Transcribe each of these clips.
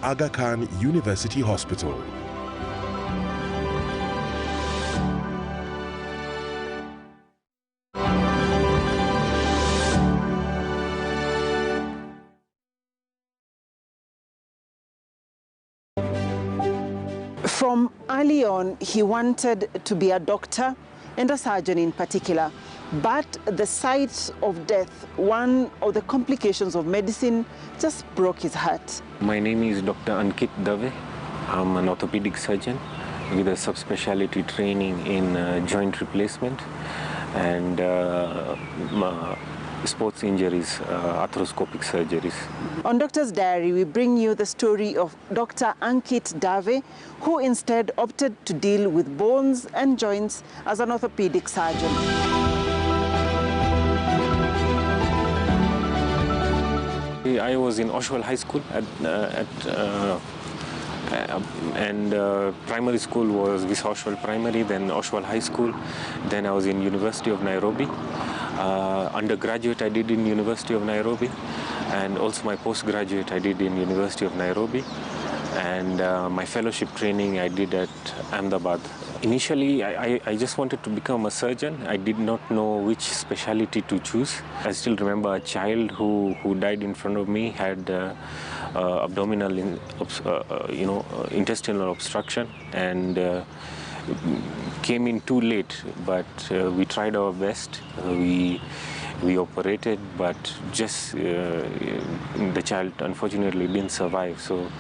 Aga Khan University Hospital. From early on, he wanted to be a doctor and a surgeon in particular. But the sight of death, one of the complications of medicine, just broke his heart. My name is Dr. Ankit Dave. I'm an orthopedic surgeon with a subspecialty training in joint replacement and sports injuries, arthroscopic surgeries. On Doctor's Diary, we bring you the story of Dr. Ankit Dave, who instead opted to deal with bones and joints as an orthopedic surgeon. I was in Oswald High School and primary school was Vis Oswald Primary, then Oswald High School. Then I was in University of Nairobi. Undergraduate I did in University of Nairobi, and also my postgraduate I did in University of Nairobi, and my fellowship training I did at Ahmedabad. Initially, I just wanted to become a surgeon. I did not know which specialty to choose. I still remember a child who died in front of me, had abdominal, intestinal obstruction, and came in too late. But we tried our best. We operated, but just the child unfortunately didn't survive. So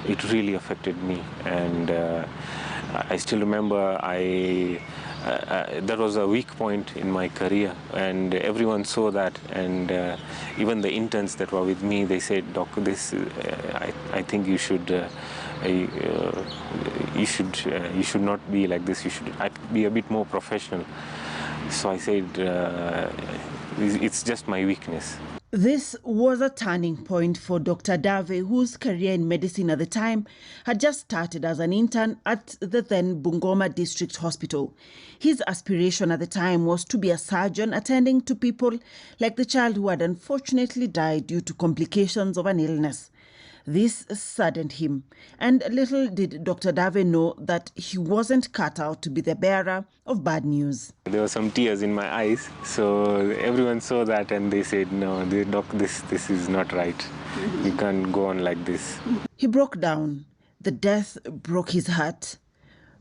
it really affected me, and I still remember that was a weak point in my career, and everyone saw that, and even the interns that were with me, they said, "Doc, this I think you should not be like this. You should be a bit more professional." So I said, "It's just my weakness." This was a turning point for Dr. Dave, whose career in medicine at the time had just started as an intern at the then Bungoma District Hospital. His aspiration at the time was to be a surgeon attending to people like the child who had unfortunately died due to complications of an illness. This saddened him, and little did Dr. Dave know that he wasn't cut out to be the bearer of bad news. There were some tears in my eyes, so everyone saw that and they said, "No, doc, this is not right. You can't go on like this." He broke down. The death broke his heart.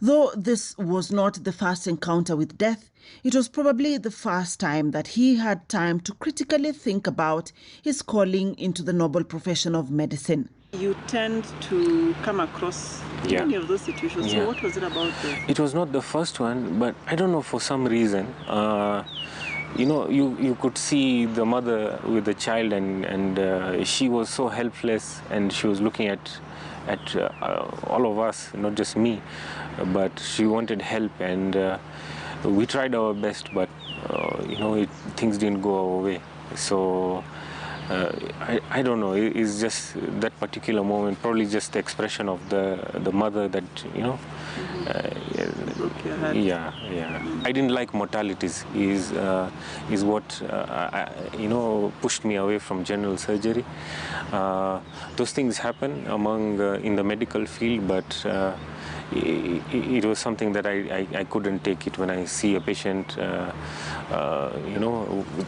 Though this was not the first encounter with death, it was probably the first time that he had time to critically think about his calling into the noble profession of medicine. You tend to come across many of those situations. So what was it about this? It was not the first one, but I don't know, for some reason, you could see the mother with the child, and she was so helpless, and she was looking at all of us, not just me, but she wanted help, and we tried our best, but things didn't go our way. So I don't know, it's just that particular moment, probably just the expression of the mother that I didn't like mortalities is what pushed me away from general surgery. Those things happen in the medical field, but it was something that I couldn't take it when I see a patient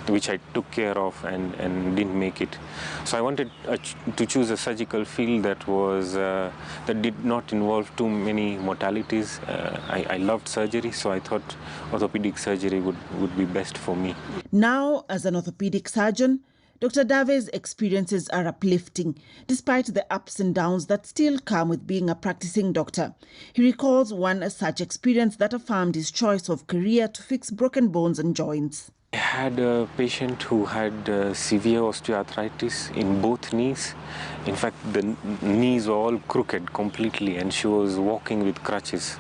which I took care of and didn't make it. So I wanted to choose a surgical field that did not involve too many mortalities. I loved surgery, so I thought orthopedic surgery would be best for me. Now, as an orthopedic surgeon, Dr. Dave's experiences are uplifting, despite the ups and downs that still come with being a practicing doctor. He recalls one such experience that affirmed his choice of career to fix broken bones and joints. I had a patient who had severe osteoarthritis in both knees. In fact, the knees were all crooked completely, and she was walking with crutches.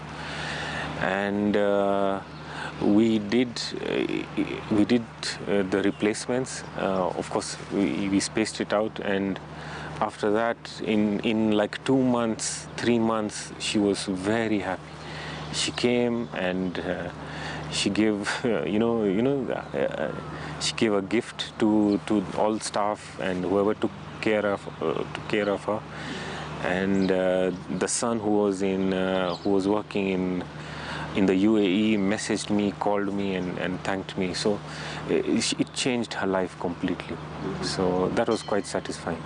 And we did the replacements. Of course, we spaced it out, and after that, in like 2 months, 3 months, she was very happy. She came and she gave, she gave a gift to all staff and whoever took care of her. and the son who was working in the UAE messaged me, called me, and thanked me. So it changed her life completely. So that was quite satisfying.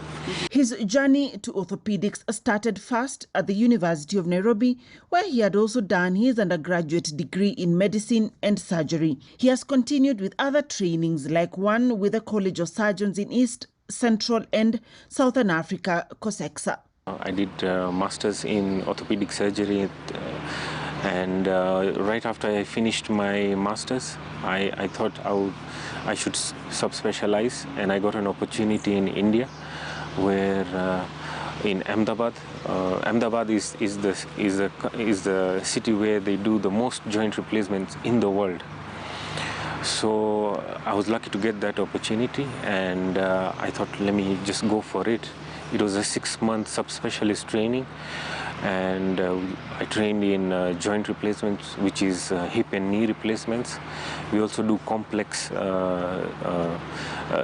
His journey to orthopedics started first at the University of Nairobi, where he had also done his undergraduate degree in medicine and surgery. He has continued with other trainings, like one with the College of Surgeons in East, Central and Southern Africa, COSEXA. I did masters in orthopedic surgery, and right after I finished my masters, I thought I should subspecialize, and I got an opportunity in India, where in Ahmedabad. Ahmedabad is the city where they do the most joint replacements in the world. So I was lucky to get that opportunity, and I thought, let me just go for it. It was a 6-month subspecialist training, and I trained in joint replacements, which is hip and knee replacements. We also do complex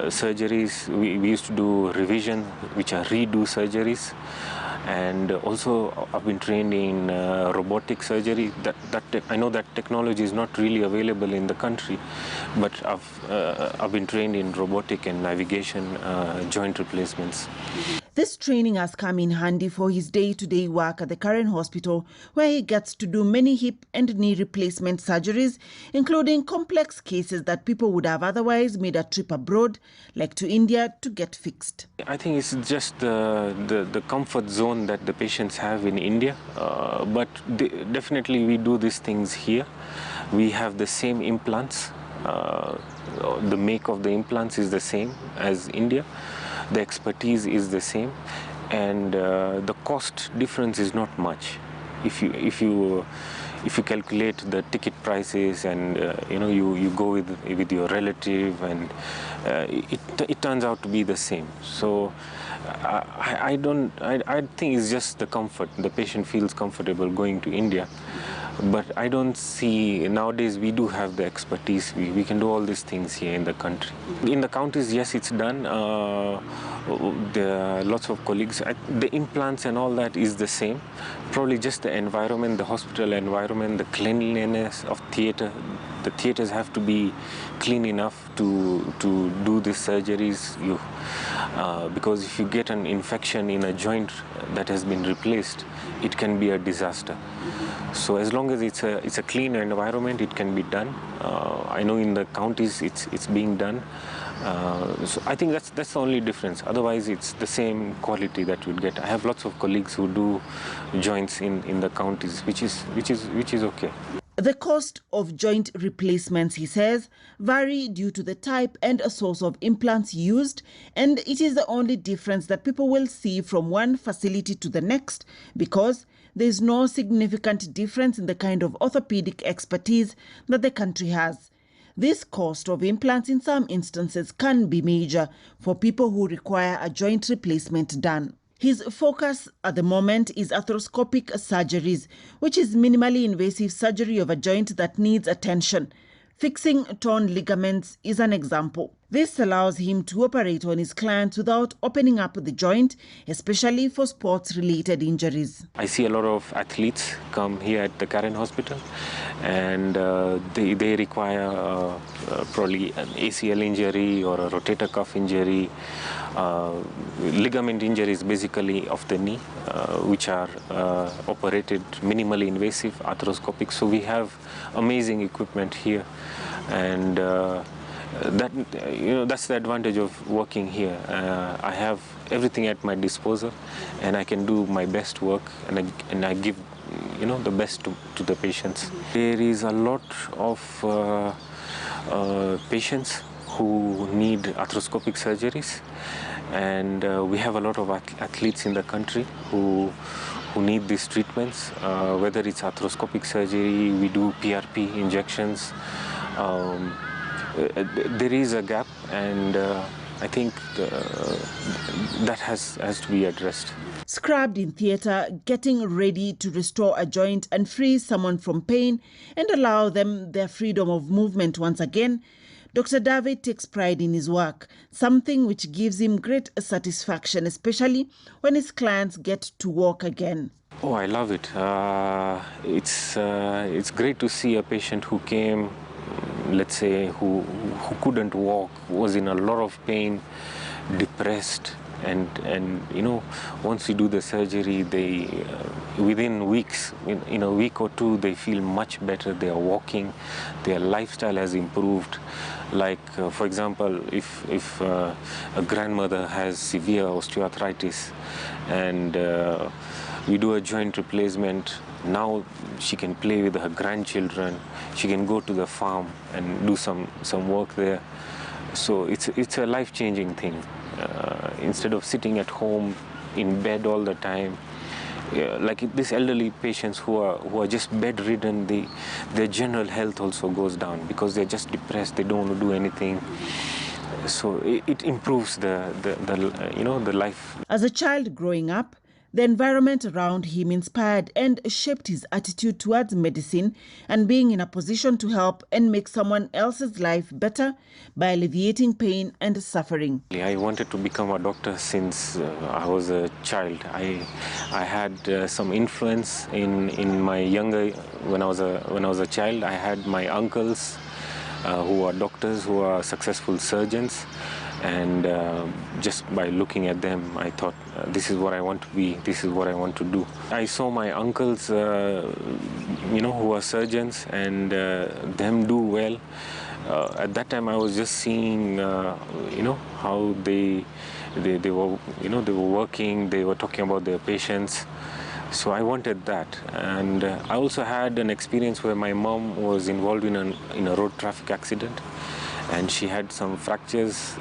surgeries. We used to do revision, which are redo surgeries. And also I've been trained in robotic surgery. I know that technology is not really available in the country, but I've been trained in robotic and navigation joint replacements. This training has come in handy for his day-to-day work at the current hospital, where he gets to do many hip and knee replacement surgeries, including complex cases that people would have otherwise made a trip abroad, like to India, to get fixed. I think it's just the comfort zone that the patients have in India, but definitely we do these things here. We have the same implants. The make of the implants is the same as India. The expertise is the same, and the cost difference is not much. If you calculate the ticket prices, and you go with your relative, and it turns out to be the same. So I think it's just the comfort. The patient feels comfortable going to India. But I don't see, nowadays we do have the expertise. We can do all these things here in the country. In the counties, yes, it's done. There are lots of colleagues. The implants and all that is the same. Probably just the environment, the hospital environment, the cleanliness of theatre. The theatres have to be clean enough to do these surgeries. Because if you get an infection in a joint that has been replaced, it can be a disaster. So as long as it's a clean environment, it can be done. I know in the counties it's being done. So I think that's the only difference. Otherwise, it's the same quality that you'd get. I have lots of colleagues who do joints in the counties, which is okay. The cost of joint replacements, he says, vary due to the type and a source of implants used, and it is the only difference that people will see from one facility to the next, because there is no significant difference in the kind of orthopedic expertise that the country has. This cost of implants in some instances can be major for people who require a joint replacement done. His focus at the moment is arthroscopic surgeries, which is minimally invasive surgery of a joint that needs attention. Fixing torn ligaments is an example. This allows him to operate on his clients without opening up the joint, especially for sports-related injuries. I see a lot of athletes come here at the Karen Hospital, and they require probably an ACL injury or a rotator cuff injury. Ligament injuries basically of the knee, which are operated minimally invasive, arthroscopic. So we have amazing equipment here, and that's the advantage of working here. I have everything at my disposal, and I can do my best work, and I give the best to the patients. There is a lot of patients who need arthroscopic surgeries, and we have a lot of athletes in the country who need these treatments, whether it's arthroscopic surgery, we do PRP injections. There is a gap, and I think that has to be addressed. Scrubbed in theatre, getting ready to restore a joint and free someone from pain and allow them their freedom of movement once again, Dr. Dave takes pride in his work, something which gives him great satisfaction, especially when his clients get to walk again. Oh, I love it. It's great to see a patient who came, let's say, who couldn't walk, was in a lot of pain, depressed, and you know, once we do the surgery, they within weeks, in a week or two, they feel much better. They are walking, their lifestyle has improved. Like for example, if a grandmother has severe osteoarthritis and we do a joint replacement, now she can play with her grandchildren, she can go to the farm and do some work there. So it's a life-changing thing. Instead of sitting at home in bed all the time, like these elderly patients who are just bedridden, their general health also goes down because they're just depressed, they don't want to do anything. So it improves the life. As a child growing up, the environment around him inspired and shaped his attitude towards medicine and being in a position to help and make someone else's life better by alleviating pain and suffering. I wanted to become a doctor since I was a child. I had some influence in my younger, when I was a child. I had my uncles who are doctors, who are successful surgeons. And just by looking at them, I thought, this is what I want to be, this is what I want to do. I saw my uncles, who are surgeons, and them do well. At that time, I was just seeing, how they were, they were working, they were talking about their patients. So I wanted that. And I also had an experience where my mom was involved in a road traffic accident. And she had some fractures.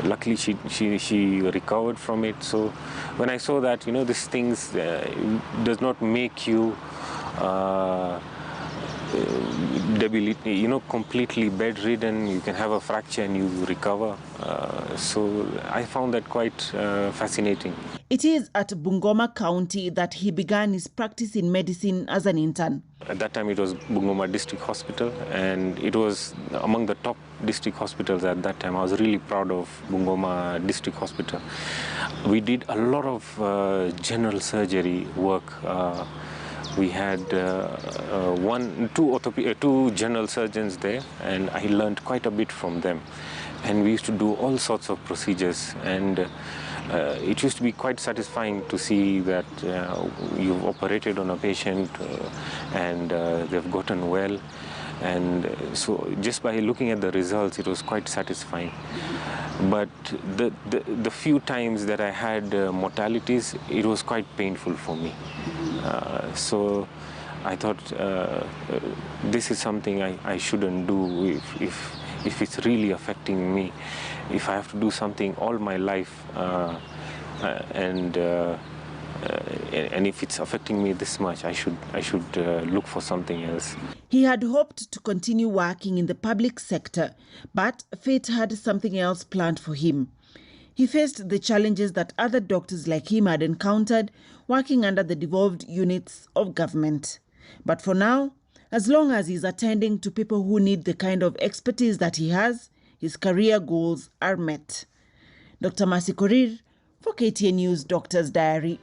Luckily, she recovered from it. So when I saw that, these things does not make you completely bedridden. You can have a fracture and you recover. So I found that quite fascinating. It is at Bungoma County that he began his practice in medicine as an intern. At that time, it was Bungoma District Hospital, and it was among the top district hospitals at that time. I was really proud of Bungoma District Hospital. We did a lot of general surgery work. We had two general surgeons there, and I learned quite a bit from them. And we used to do all sorts of procedures, and it used to be quite satisfying to see that you've operated on a patient and they've gotten well. And so just by looking at the results, it was quite satisfying. But the few times that I had mortalities, it was quite painful for me. So I thought this is something I shouldn't do if it's really affecting me. If I have to do something all my life and if it's affecting me this much, I should look for something else. He had hoped to continue working in the public sector, but fate had something else planned for him. He faced the challenges that other doctors like him had encountered working under the devolved units of government. But for now, as long as he's attending to people who need the kind of expertise that he has, his career goals are met. Dr. Masi Korir for KTN News Doctor's Diary.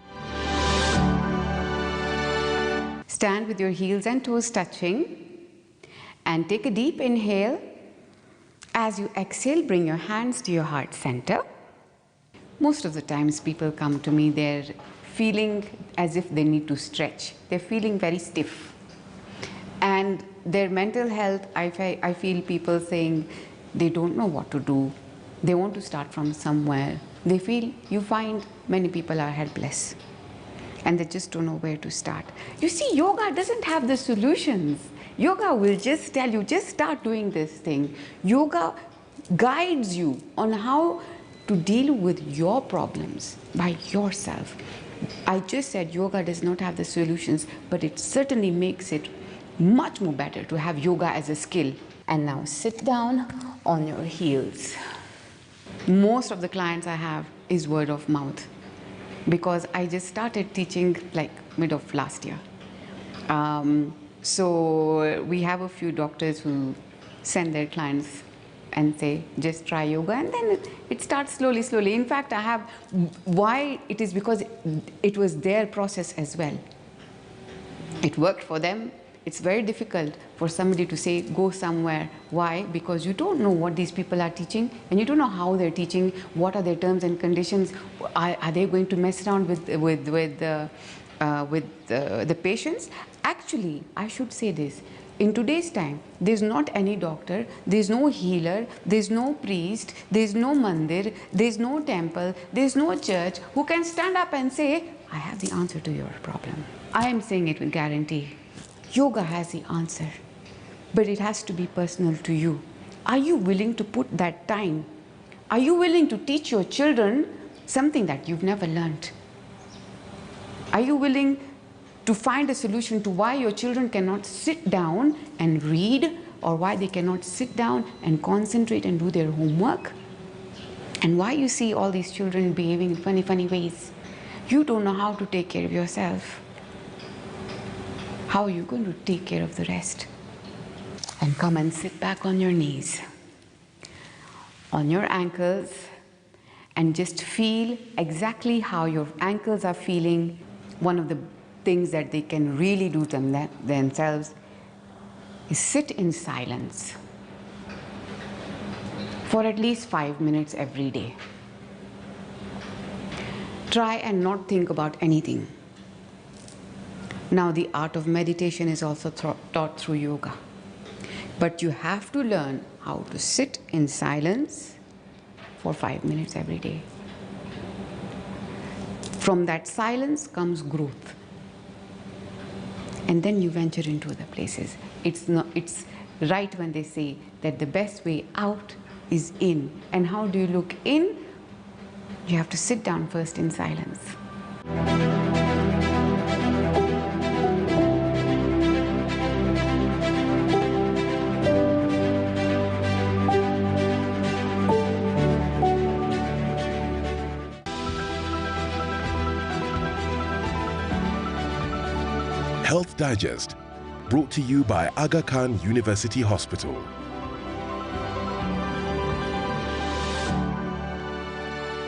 Stand with your heels and toes touching and take a deep inhale. As you exhale, bring your hands to your heart center. Most of the times people come to me, they're feeling as if they need to stretch. They're feeling very stiff. And their mental health, I feel people saying they don't know what to do. They want to start from somewhere. You find many people are helpless and they just don't know where to start. You see, yoga doesn't have the solutions. Yoga will just tell you, just start doing this thing. Yoga guides you on how to deal with your problems by yourself. I just said yoga does not have the solutions, but it certainly makes it much more better to have yoga as a skill. And now sit down on your heels. Most of the clients I have is word of mouth, because I just started teaching like mid of last year. So we have a few doctors who send their clients and say, just try yoga, and then it starts slowly, slowly. In fact, I have, why it is because it was their process as well. It worked for them. It's very difficult for somebody to say, go somewhere. Why? Because you don't know what these people are teaching, and you don't know how they're teaching, what are their terms and conditions, are they going to mess around with the patients? Actually, I should say this. In today's time, there's not any doctor, there's no healer, there's no priest, there's no mandir, there's no temple, there's no church who can stand up and say, I have the answer to your problem. I am saying it with guarantee. Yoga has the answer, but it has to be personal to you. Are you willing to put that time? Are you willing to teach your children something that you've never learned? Are you willing to find a solution to why your children cannot sit down and read, or why they cannot sit down and concentrate and do their homework? And why you see all these children behaving in funny, funny ways? You don't know how to take care of yourself. How are you going to take care of the rest? And come and sit back on your knees, on your ankles, and just feel exactly how your ankles are feeling. One of the things that they can really do themselves is sit in silence for at least 5 minutes every day. Try and not think about anything. Now, the art of meditation is also taught through yoga. But you have to learn how to sit in silence for 5 minutes every day. From that silence comes growth. And then you venture into other places. It's right when they say that the best way out is in. And how do you look in? You have to sit down first in silence. Health Digest, brought to you by Aga Khan University Hospital.